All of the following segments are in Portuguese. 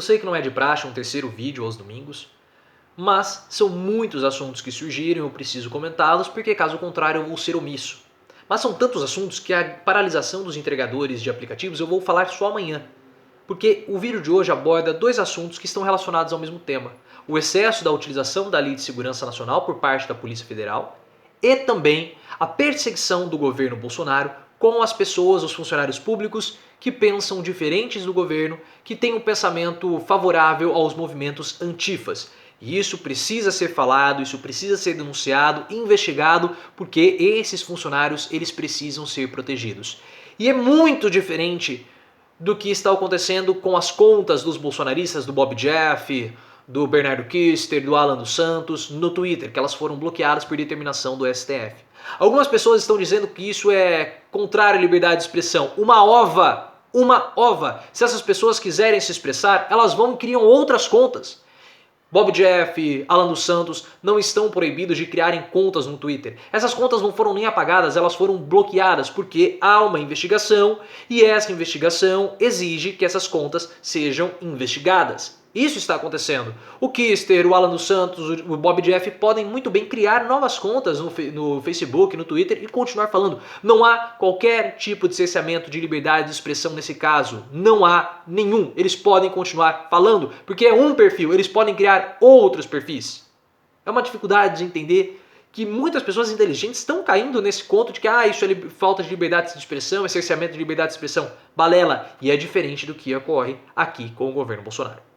Eu sei que não é de praxe um terceiro vídeo aos domingos, mas são muitos assuntos que surgiram e eu preciso comentá-los porque caso contrário eu vou ser omisso. Mas são tantos assuntos que a paralisação dos entregadores de aplicativos eu vou falar só amanhã. Porque o vídeo de hoje aborda dois assuntos que estão relacionados ao mesmo tema. O excesso da utilização da Lei de Segurança Nacional por parte da Polícia Federal e também a perseguição do governo Bolsonaro com as pessoas, os funcionários públicos que pensam diferentes do governo, que têm um pensamento favorável aos movimentos antifas. E isso precisa ser falado, isso precisa ser denunciado, investigado, porque esses funcionários eles precisam ser protegidos. E é muito diferente do que está acontecendo com as contas dos bolsonaristas, do Bob Jeff, do Bernardo Kister, do Alan dos Santos, no Twitter, que elas foram bloqueadas por determinação do STF. Algumas pessoas estão dizendo que isso é contrário à liberdade de expressão. Uma ova! Se essas pessoas quiserem se expressar, elas vão e criam outras contas. Bob Jeff, Alan dos Santos não estão proibidos de criarem contas no Twitter. Essas contas não foram nem apagadas, elas foram bloqueadas porque há uma investigação e essa investigação exige que essas contas sejam investigadas. Isso está acontecendo. O Kister, o Alan dos Santos, o Bob Jeff podem muito bem criar novas contas no Facebook, no Twitter e continuar falando. Não há qualquer tipo de cerceamento de liberdade de expressão nesse caso. Não há nenhum. Eles podem continuar falando porque é um perfil. Eles podem criar outros perfis. É uma dificuldade de entender que muitas pessoas inteligentes estão caindo nesse conto de que isso é falta de liberdade de expressão, é cerceamento de liberdade de expressão. Balela. E é diferente do que ocorre aqui com o governo Bolsonaro.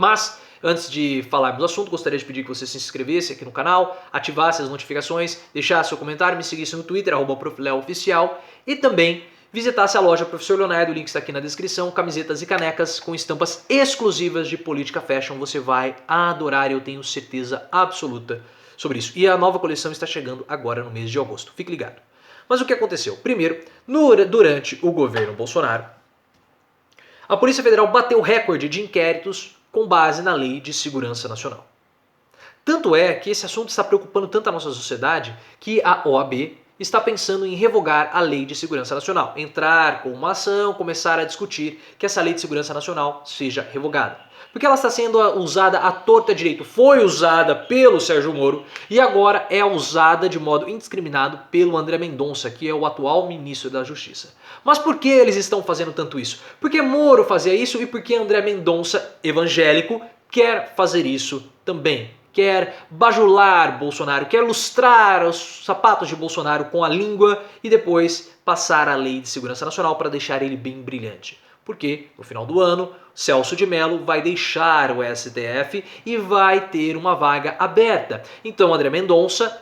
Mas, antes de falarmos do assunto, gostaria de pedir que você se inscrevesse aqui no canal, ativasse as notificações, deixasse seu comentário, me seguisse no Twitter, @profleoficial, e também visitasse a loja Professor Leonardo, o link está aqui na descrição, camisetas e canecas com estampas exclusivas de política fashion, você vai adorar, eu tenho certeza absoluta sobre isso. E a nova coleção está chegando agora no mês de agosto, fique ligado. Mas o que aconteceu? Primeiro, durante o governo Bolsonaro, a Polícia Federal bateu recorde de inquéritos com base na Lei de Segurança Nacional. Tanto é que esse assunto está preocupando tanto a nossa sociedade que a OAB está pensando em revogar a Lei de Segurança Nacional, entrar com uma ação, começar a discutir que essa Lei de Segurança Nacional seja revogada. Porque ela está sendo usada à torta direito, foi usada pelo Sérgio Moro e agora é usada de modo indiscriminado pelo André Mendonça, que é o atual ministro da Justiça. Mas por que eles estão fazendo tanto isso? Porque Moro fazia isso e porque André Mendonça, evangélico, quer fazer isso também. Quer bajular Bolsonaro, quer lustrar os sapatos de Bolsonaro com a língua e depois passar a Lei de Segurança Nacional para deixar ele bem brilhante. Porque no final do ano, Celso de Mello vai deixar o STF e vai ter uma vaga aberta. Então André Mendonça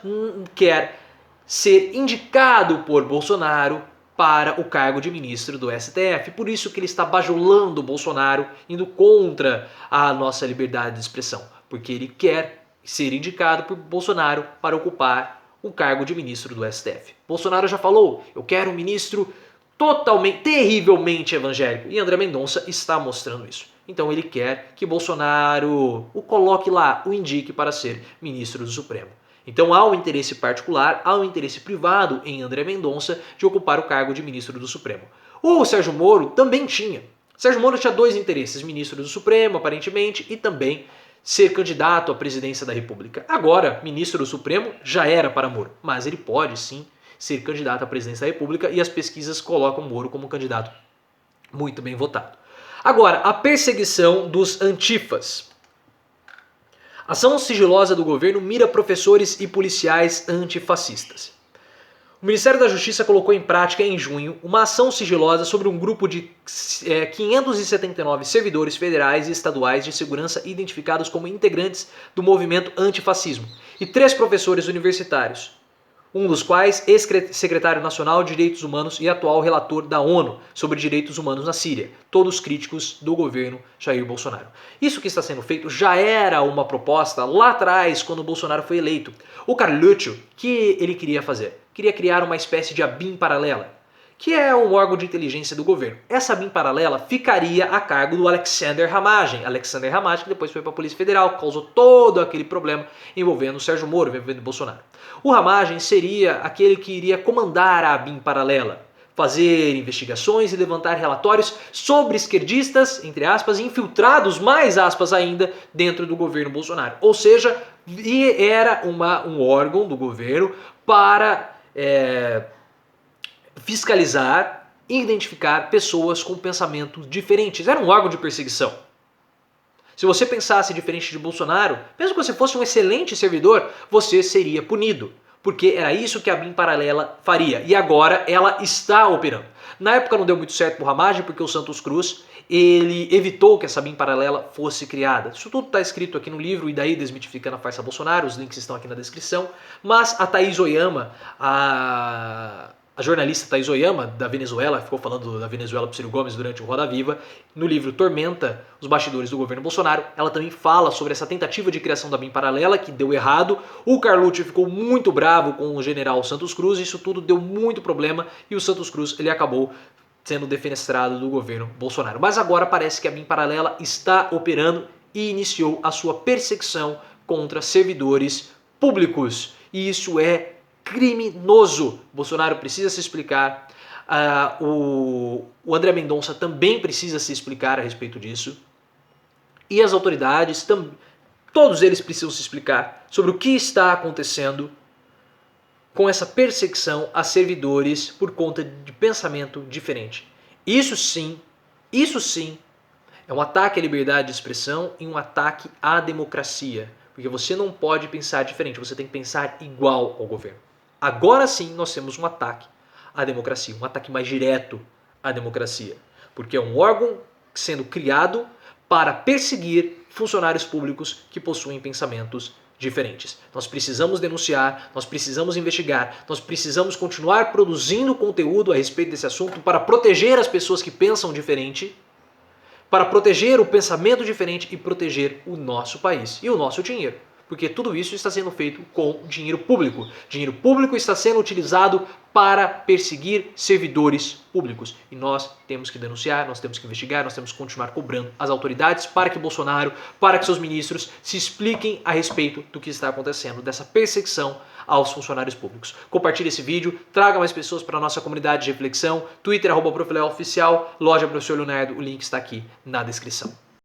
quer ser indicado por Bolsonaro para o cargo de ministro do STF. Por isso que ele está bajulando Bolsonaro, indo contra a nossa liberdade de expressão. Porque ele quer ser indicado por Bolsonaro para ocupar o cargo de ministro do STF. Bolsonaro já falou, eu quero um ministro totalmente, terrivelmente evangélico. E André Mendonça está mostrando isso. Então ele quer que Bolsonaro o coloque lá, o indique para ser ministro do Supremo. Então há um interesse particular, há um interesse privado em André Mendonça de ocupar o cargo de ministro do Supremo. O Sérgio Moro também tinha. Sérgio Moro tinha dois interesses, ministro do Supremo, aparentemente, e também ser candidato à presidência da República. Agora, ministro do Supremo já era para Moro, mas ele pode sim ser candidato à presidência da República e as pesquisas colocam Moro como candidato muito bem votado. Agora, a perseguição dos antifas. Ação sigilosa do governo mira professores e policiais antifascistas. O Ministério da Justiça colocou em prática em junho uma ação sigilosa sobre um grupo de 579 servidores federais e estaduais de segurança identificados como integrantes do movimento antifascismo e 3 professores universitários, um dos quais ex-secretário nacional de Direitos Humanos e atual relator da ONU sobre direitos humanos na Síria, todos críticos do governo Jair Bolsonaro. Isso que está sendo feito já era uma proposta lá atrás, quando o Bolsonaro foi eleito. O Carluccio, o que ele queria fazer? Queria criar uma espécie de ABIN paralela, que é um órgão de inteligência do governo. Essa ABIN paralela ficaria a cargo do Alexander Ramagem. Alexander Ramagem, que depois foi para a Polícia Federal, causou todo aquele problema envolvendo o Sérgio Moro, envolvendo o Bolsonaro. O Ramagem seria aquele que iria comandar a ABIN paralela, fazer investigações e levantar relatórios sobre esquerdistas, entre aspas, infiltrados, mais aspas ainda, dentro do governo Bolsonaro. Ou seja, era um órgão do governo para fiscalizar e identificar pessoas com pensamentos diferentes. Era um órgão de perseguição. Se você pensasse diferente de Bolsonaro, mesmo que você fosse um excelente servidor, você seria punido. Porque era isso que a BIM Paralela faria. E agora ela está operando. Na época não deu muito certo pro Ramagem, porque o Santos Cruz ele evitou que essa BIM Paralela fosse criada. Isso tudo está escrito aqui no livro, e daí Desmitificando a Farsa Bolsonaro, os links estão aqui na descrição. Mas a Thaís Oyama, a jornalista Thaís Oyama, da Venezuela, ficou falando da Venezuela para o Ciro Gomes durante o Roda Viva, no livro Tormenta, os bastidores do governo Bolsonaro, ela também fala sobre essa tentativa de criação da BIM Paralela, que deu errado. O Carlucci ficou muito bravo com o general Santos Cruz, isso tudo deu muito problema, e o Santos Cruz ele acabou sendo defenestrado do governo Bolsonaro. Mas agora parece que a BIM Paralela está operando e iniciou a sua perseguição contra servidores públicos. E isso é criminoso. Bolsonaro precisa se explicar. O André Mendonça também precisa se explicar a respeito disso. E as autoridades, todos eles precisam se explicar sobre o que está acontecendo com essa perseguição a servidores por conta de pensamento diferente. Isso sim é um ataque à liberdade de expressão e um ataque à democracia. Porque você não pode pensar diferente, você tem que pensar igual ao governo. Agora sim nós temos um ataque à democracia, um ataque mais direto à democracia, porque é um órgão sendo criado para perseguir funcionários públicos que possuem pensamentos diferentes. Nós precisamos denunciar, nós precisamos investigar, nós precisamos continuar produzindo conteúdo a respeito desse assunto para proteger as pessoas que pensam diferente, para proteger o pensamento diferente e proteger o nosso país e o nosso dinheiro. Porque tudo isso está sendo feito com dinheiro público. Dinheiro público está sendo utilizado para perseguir servidores públicos. E nós temos que denunciar, nós temos que investigar, nós temos que continuar cobrando as autoridades para que Bolsonaro, para que seus ministros se expliquem a respeito do que está acontecendo, dessa perseguição aos funcionários públicos. Compartilhe esse vídeo, traga mais pessoas para a nossa comunidade de reflexão, Twitter, @ProfLeoOficial, loja Professor Leonardo, o link está aqui na descrição.